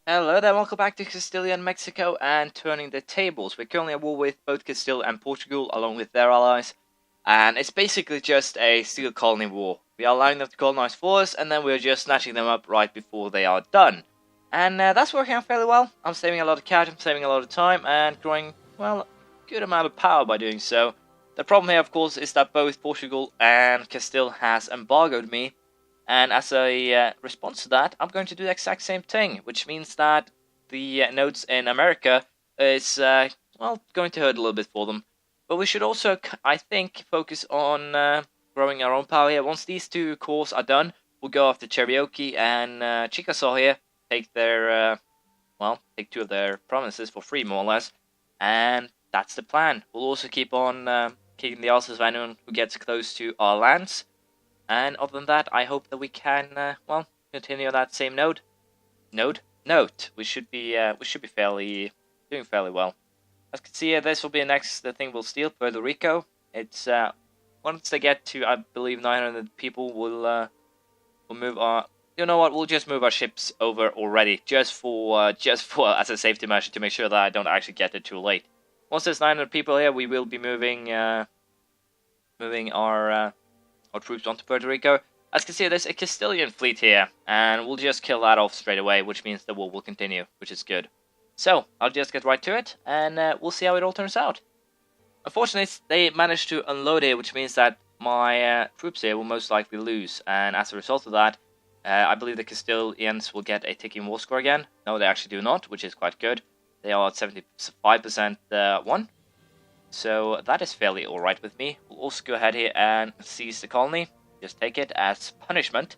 Hello there, welcome back to Castilla and Mexico and Turning the Tables. We're currently at war with both Castile and Portugal along with their allies, and it's basically just a steel colony war. We are allowing them to colonize for us, and then we're just snatching them up right before they are done. And that's working out fairly well. I'm saving a lot of cash, I'm saving a lot of time, and growing, well, a good amount of power by doing so. The problem here, of course, is that both Portugal and Castile has embargoed me, and as a response to that, I'm going to do the exact same thing, which means that the nodes in America is, going to hurt a little bit for them. But we should also, I think, focus on growing our own power here. Once these two cores are done, we'll go after Cherokee and Chickasaw here, take their, take two of their provinces for free, more or less. And that's the plan. We'll also keep on kicking the asses of anyone who gets close to our lands. And other than that, I hope that we can, continue on that same note. Note. We should be doing fairly well. As you can see, this will be the next thing we'll steal, Puerto Rico. It's once they get to, I believe, 900 people, we'll move our. You know what? We'll just move our ships over already, just for as a safety measure to make sure that I don't actually get it too late. Once there's 900 people here, we will be moving our troops onto Puerto Rico. As you can see, there's a Castilian fleet here, and we'll just kill that off straight away, which means the war will continue, which is good. So, I'll just get right to it, and we'll see how it all turns out. Unfortunately, they managed to unload here, which means that my troops here will most likely lose, and as a result of that, I believe the Castilians will get a ticking war score again. No, they actually do not, which is quite good. They are at 75% won. So that is fairly alright with me. We'll also go ahead here and seize the colony. Just take it as punishment.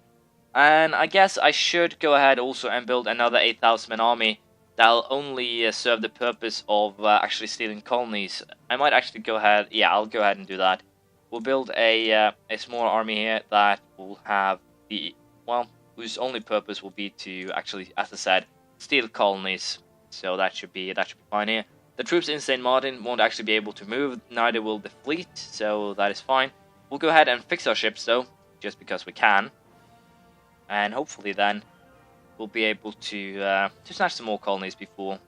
And I guess I should go ahead also and build another 8,000 man army that'll only serve the purpose of actually stealing colonies. I might actually go ahead, I'll go ahead and do that. We'll build a small army here that will have whose only purpose will be to actually, as I said, steal colonies. So that should be fine here. The troops in St. Martin won't actually be able to move, neither will the fleet, so that is fine. We'll go ahead and fix our ships though, just because we can. And hopefully then, we'll be able to snatch some more colonies before,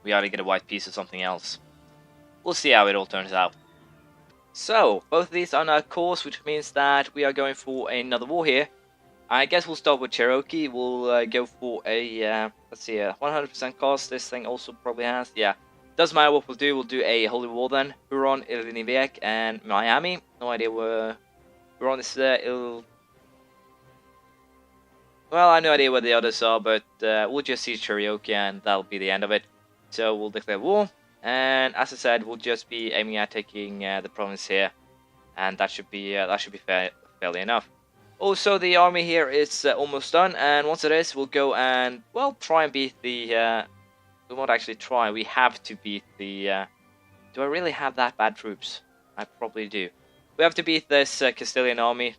we either get a white piece or something else. We'll see how it all turns out. So, both of these are on our course, which means that we are going for another war here. I guess we'll start with Cherokee. We'll go for a, 100% cost. This thing also probably has, Doesn't matter what we'll do a holy war then. Huron, Illinois, and Miami. No idea where Huron is. I have no idea where the others are, but we'll just see Cherokee and that'll be the end of it. So we'll declare war, and as I said, we'll just be aiming at taking the province here, and that should be fairly enough. Also, the army here is almost done, and once it is, we'll go and try and beat the. We won't actually try, we have to beat the... do I really have that bad troops? I probably do. We have to beat this Castilian army,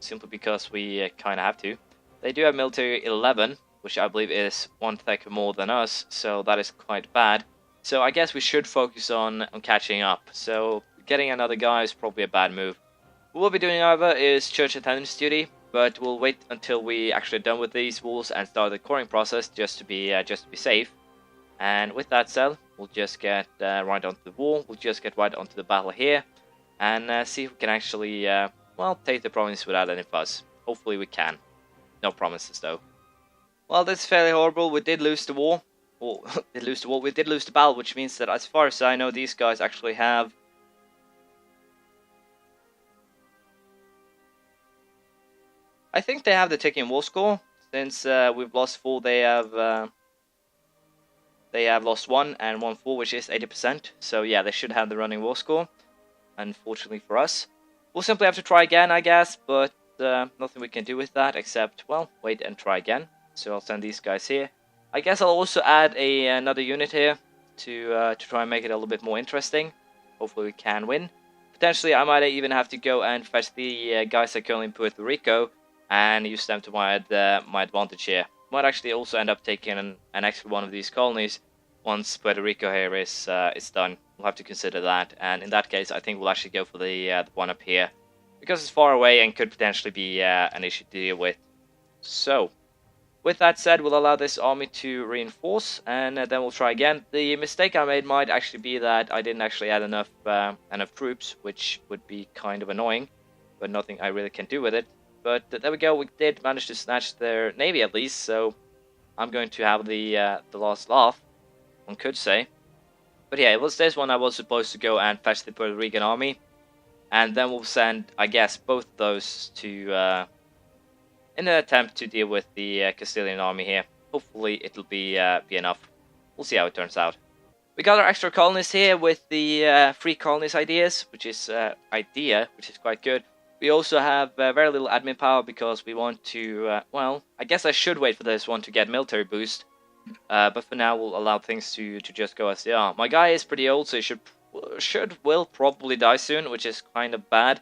simply because we kind of have to. They do have military 11, which I believe is one tech more than us, so that is quite bad. So I guess we should focus on catching up, so getting another guy is probably a bad move. What we'll be doing, however, is church attendance duty, but we'll wait until we actually are done with these wars and start the coring process just to be safe. And with that said, we'll just get right onto the war. We'll just get right onto the battle here, and see if we can actually, take the province without any fuss. Hopefully we can. No promises though. Well, this is fairly horrible. We did lose the war. We did lose the battle, which means that as far as I know, these guys actually have... I think they have the ticking war score. Since we've lost 4, they have lost 1 and won 4, which is 80%. So yeah, they should have the running war score. Unfortunately for us. We'll simply have to try again, I guess. But nothing we can do with that except, wait and try again. So I'll send these guys here. I guess I'll also add another unit here to try and make it a little bit more interesting. Hopefully we can win. Potentially I might even have to go and fetch the guys that are currently in Puerto Rico and use them to my advantage here. Might actually also end up taking an extra one of these colonies once Puerto Rico here is done. We'll have to consider that, and in that case I think we'll actually go for the one up here, because it's far away and could potentially be an issue to deal with. So, with that said, we'll allow this army to reinforce, and then we'll try again. The mistake I made might actually be that I didn't actually add enough troops, which would be kind of annoying, but nothing I really can do with it. But there we go, we did manage to snatch their navy at least, so I'm going to have the last laugh, one could say. But yeah, it was this one I was supposed to go and fetch the Puerto Rican army, and then we'll send, I guess, both those to in an attempt to deal with the Castilian army here. Hopefully it'll be enough. We'll see how it turns out. We got our extra colonists here with the free colonist ideas, which is quite good. We also have very little admin power because we want to, well, I guess I should wait for this one to get military boost. But for now we'll allow things to just go as they are. My guy is pretty old, so he will probably die soon, which is kind of bad.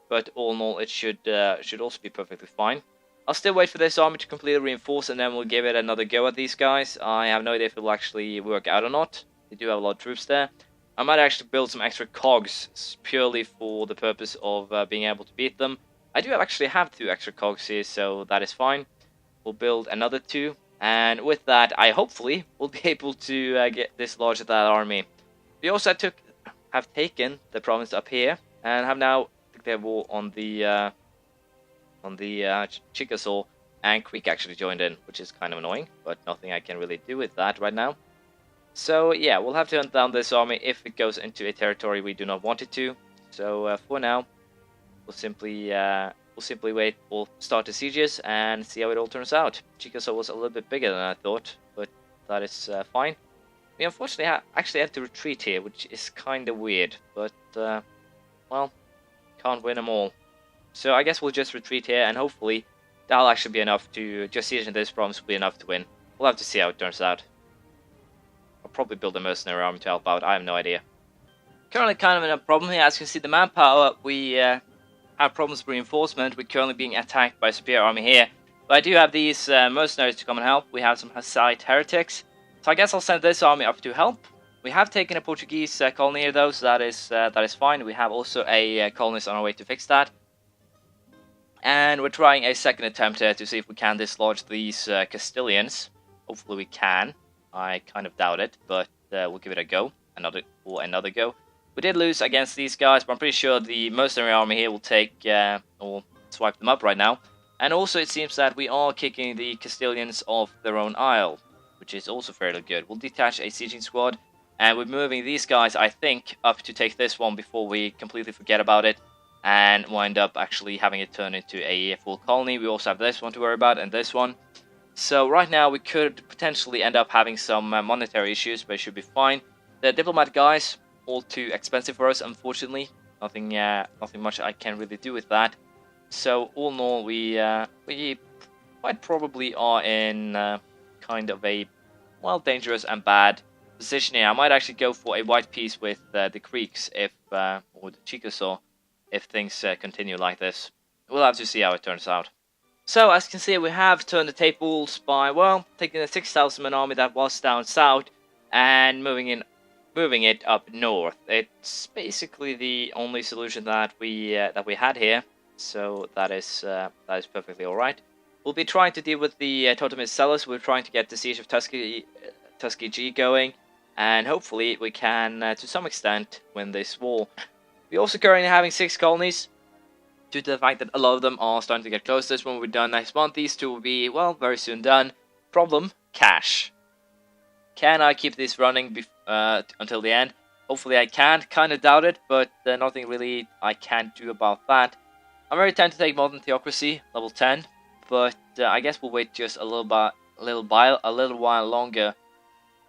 But all in all, it should also be perfectly fine. I'll still wait for this army to completely reinforce, and then we'll give it another go at these guys. I have no idea if it will actually work out or not. They do have a lot of troops there. I might actually build some extra cogs purely for the purpose of being able to beat them. I do actually have 2 extra cogs here, so that is fine. We'll build another 2, and with that, I hopefully will be able to dislodge that army. We also have taken the province up here, and have now declared war on the Chickasaw, and Creek actually joined in, which is kind of annoying, but nothing I can really do with that right now. So yeah, we'll have to hunt down this army if it goes into a territory we do not want it to. So for now, we'll simply wait. We'll start the sieges and see how it all turns out. Chickasaw was a little bit bigger than I thought, but that is fine. We unfortunately actually have to retreat here, which is kind of weird, but well, can't win them all. So I guess we'll just retreat here, and hopefully that'll actually be enough to just siege in this province will be enough to win. We'll have to see how it turns out. I'll probably build a mercenary army to help out. I have no idea. Currently kind of in a problem here. As you can see, the manpower, we have problems with reinforcement. We're currently being attacked by a superior army here. But I do have these mercenaries to come and help. We have some Hussite heretics. So I guess I'll send this army up to help. We have taken a Portuguese colony here though, so that is fine. We have also a colonist on our way to fix that. And we're trying a second attempt here to see if we can dislodge these Castilians. Hopefully we can. I kind of doubt it, but we'll give it a go. Another go. We did lose against these guys, but I'm pretty sure the mercenary army here will take or swipe them up right now. And also it seems that we are kicking the Castilians off their own isle, which is also fairly good. We'll detach a sieging squad, and we're moving these guys, I think, up to take this one before we completely forget about it and wind up actually having it turn into a full colony. We also have this one to worry about, and this one. So right now we could potentially end up having some monetary issues, but it should be fine. The diplomat guys, all too expensive for us, unfortunately. Nothing much I can really do with that. So all in all, we quite probably are in kind of a, well, dangerous and bad position here. I might actually go for a white peace with the Creeks or the Chickasaw if things continue like this. We'll have to see how it turns out. So, as you can see, we have turned the tables by, well, taking the 6,000 man army that was down south and moving it up north. It's basically the only solution that we had here, so that is perfectly all right. We'll be trying to deal with the Totemis Sellers. We're trying to get the siege of Tuskegee going, and hopefully we can, to some extent, win this war. We're also currently having 6 colonies, due to the fact that a lot of them are starting to get close. This one will be done next month. These 2 will be, well, very soon done. Problem: cash. Can I keep this running until the end? Hopefully I can. Kind of doubt it, but nothing really I can do about that. I'm very tempted to take Modern Theocracy, level 10, but I guess we'll wait just a little while longer,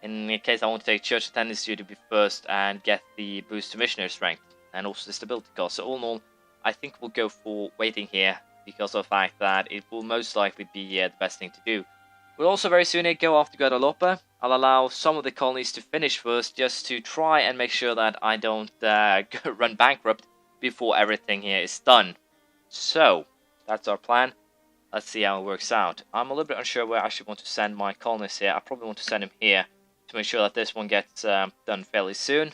in case I want to take Church Attendance Duty first and get the boost to Missionary Strength, and also the Stability cost. So all in all, I think we'll go for waiting here, because of the fact that it will most likely be the best thing to do. We'll also very soon go after Guadalupe. I'll allow some of the colonies to finish first, just to try and make sure that I don't run bankrupt before everything here is done. So, that's our plan. Let's see how it works out. I'm a little bit unsure where I actually want to send my colonists here. I probably want to send him here to make sure that this one gets done fairly soon.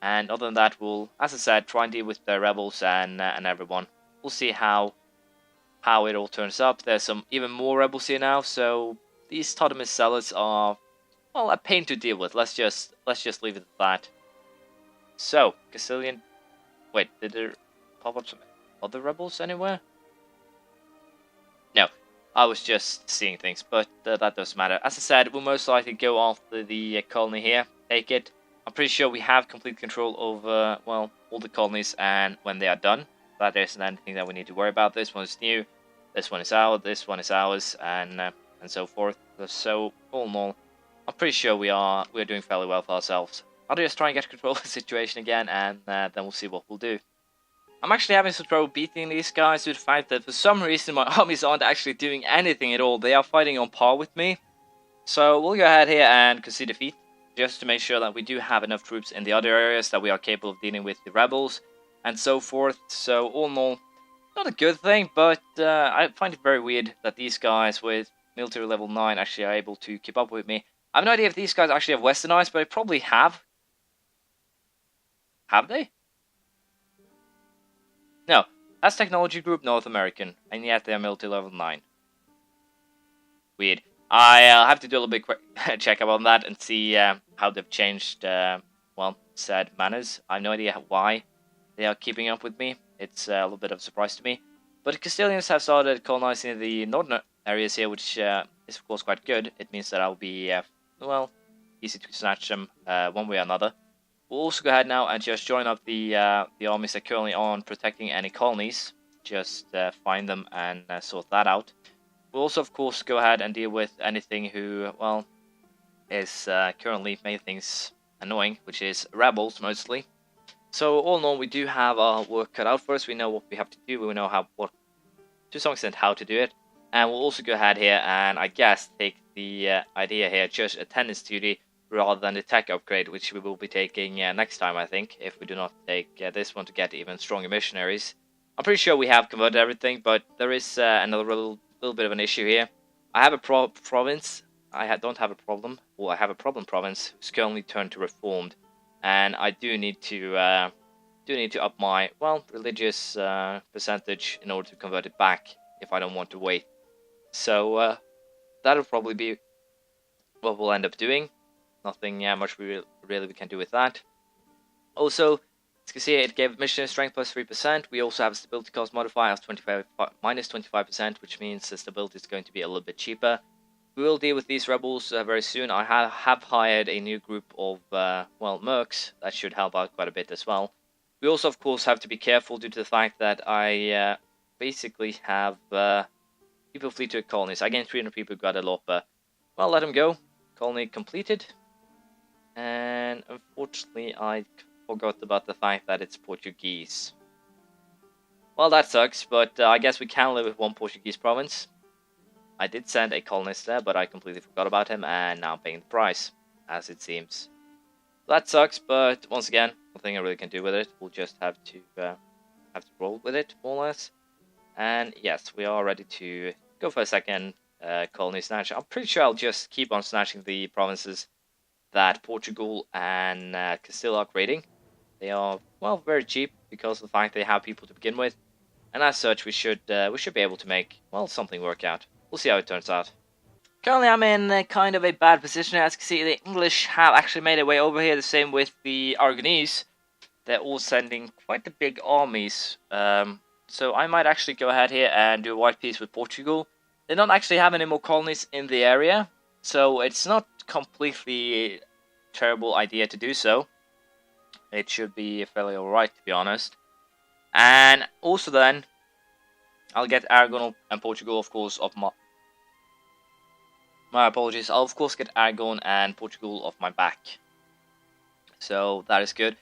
And other than that, we'll, as I said, try and deal with the rebels and everyone. We'll see how how it all turns up. There's some even more rebels here now, so these Totemis zealots are, well, a pain to deal with. Let's just leave it at that. So, Castilian. Wait, did there pop up some other rebels anywhere? No, I was just seeing things, but that doesn't matter. As I said, we'll most likely go after the colony here, take it. I'm pretty sure we have complete control over, well, all the colonies, and when they are done, that isn't anything that we need to worry about. This one is new, this one is ours, this one is ours, and so forth. So, all in all, I'm pretty sure we're doing fairly well for ourselves. I'll just try and get control of the situation again, and then we'll see what we'll do. I'm actually having some trouble beating these guys due to the fact that for some reason my armies aren't actually doing anything at all. They are fighting on par with me. So we'll go ahead here and concede defeat, just to make sure that we do have enough troops in the other areas that we are capable of dealing with the rebels, and so forth. So all in all, not a good thing, but I find it very weird that these guys with military level 9 actually are able to keep up with me. I have no idea if these guys actually have westernized, but they probably have. Have they? No, that's Technology Group North American, and yet they are military level 9. Weird. I'll have to do a little bit quick check up on that and see how they've changed, well, said manners. I have no idea why they are keeping up with me. It's a little bit of a surprise to me. But Castilians have started colonizing the northern areas here, which is of course quite good. It means that I'll be, well, easy to snatch them one way or another. We'll also go ahead now and just join up the armies that currently aren't protecting any colonies. Just find them and sort that out. We'll also, of course, go ahead and deal with anything who, well, is currently making things annoying, which is rebels mostly. So all in all, we do have our work cut out for us. We know what we have to do. We know to some extent, how to do it. And we'll also go ahead here and, I guess, take the idea here, just attendance duty, rather than the tech upgrade, which we will be taking next time, I think, if we do not take this one to get even stronger missionaries. I'm pretty sure we have converted everything, but there is another little bit of an issue here. I have a province. I don't have a problem. Well, I have a problem province who's currently turned to reformed, and I do need to up my, well, religious percentage in order to convert it back if I don't want to wait. So that'll probably be what we'll end up doing. Nothing much we can do with that. Also, as you can see, it gave missionary strength plus 3%. We also have a stability cost modifier of minus 25%, which means the stability is going to be a little bit cheaper. We will deal with these rebels very soon. I have hired a new group of, well, mercs. That should help out quite a bit as well. We also, of course, have to be careful due to the fact that I basically have people flee to colonies. I gained 300 people who got a lot, but, well, let them go. Colony completed. And unfortunately, I forgot about the fact that it's Portuguese. Well, that sucks, but I guess we can live with one Portuguese province. I did send a colonist there, but I completely forgot about him, and now I'm paying the price, as it seems. That sucks, but once again, nothing I really can do with it. We'll just have to roll with it, more or less. And yes, we are ready to go for a second colony snatch. I'm pretty sure I'll just keep on snatching the provinces that Portugal and Castile are creating. They are, well, very cheap because of the fact they have people to begin with, and as such, we should be able to make, well, something work out. We'll see how it turns out. Currently, I'm in kind of a bad position. As you can see, the English have actually made their way over here. The same with the Aragonese. They're all sending quite the big armies. So I might actually go ahead here and do a white peace with Portugal. They don't actually have any more colonies in the area, so it's not completely terrible idea to do so. It should be fairly alright, to be honest. And also then, I'll get Aragon and Portugal, of course, off my apologies. I'll of course get Aragon and Portugal off my back. So that is good.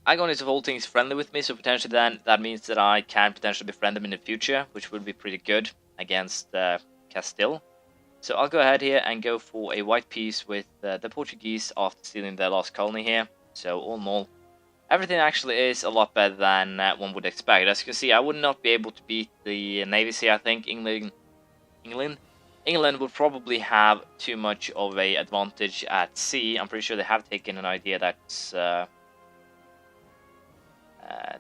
Aragon is of all things friendly with me, so potentially then that means that I can potentially befriend them in the future, which would be pretty good against Castile. So I'll go ahead here and go for a white peace with the Portuguese after stealing their last colony here. So all in all, everything actually is a lot better than one would expect. As you can see, I would not be able to beat the navies here. I think England would probably have too much of a advantage at sea. I'm pretty sure they have taken an idea that's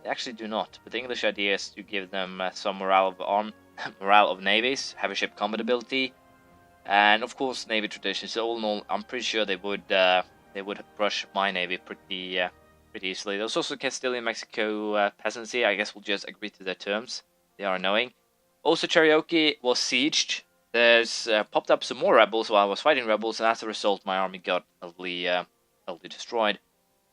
they actually do not, but the English idea is to give them some morale of morale of navies, heavy ship combat ability, and of course navy traditions. So all in all, I'm pretty sure they would brush my navy pretty easily. There's also Castilian Mexico peasantry. I guess we'll just agree to their terms. They are annoying. Also, Cherokee was sieged. There's popped up some more rebels while I was fighting rebels, and as a result, my army got utterly destroyed.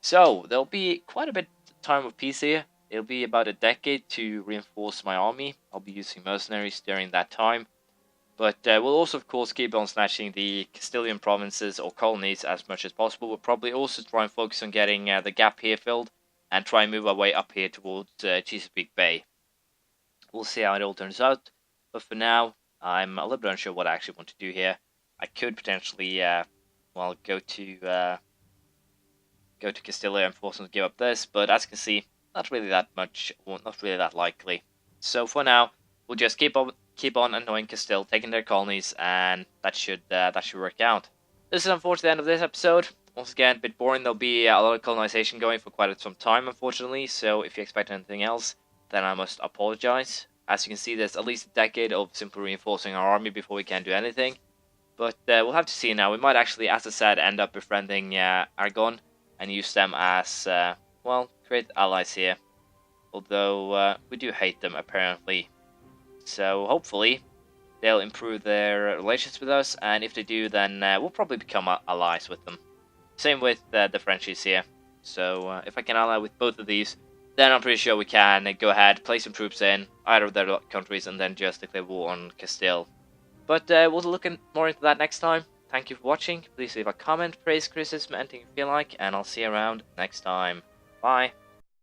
So there'll be quite a bit of time of peace here. It'll be about a decade to reinforce my army. I'll be using mercenaries during that time. But we'll also, of course, keep on snatching the Castilian provinces or colonies as much as possible. We'll probably also try and focus on getting the gap here filled and try and move our way up here towards Chesapeake Bay. We'll see how it all turns out. But for now, I'm a little bit unsure what I actually want to do here. I could potentially, go to Castilla and force them to give up this, but as you can see, not really that much, or not really that likely. So for now, we'll just keep on annoying Castile, taking their colonies, and that should work out. This is unfortunately the end of this episode. Once again, a bit boring. There'll be a lot of colonization going for quite some time, unfortunately. So if you expect anything else, then I must apologize. As you can see, there's at least a decade of simply reinforcing our army before we can do anything. But we'll have to see now. We might actually, as I said, end up befriending Aragon and use them as, great allies here. Although we do hate them, apparently. So hopefully they'll improve their relations with us, and if they do, then we'll probably become allies with them. Same with the Frenchies here. So if I can ally with both of these, then I'm pretty sure we can go ahead, place some troops in either of their countries, and then just declare war on Castile. But we'll look more into that next time. Thank you for watching. Please leave a comment, praise, criticism, anything you feel like, and I'll see you around next time. Bye.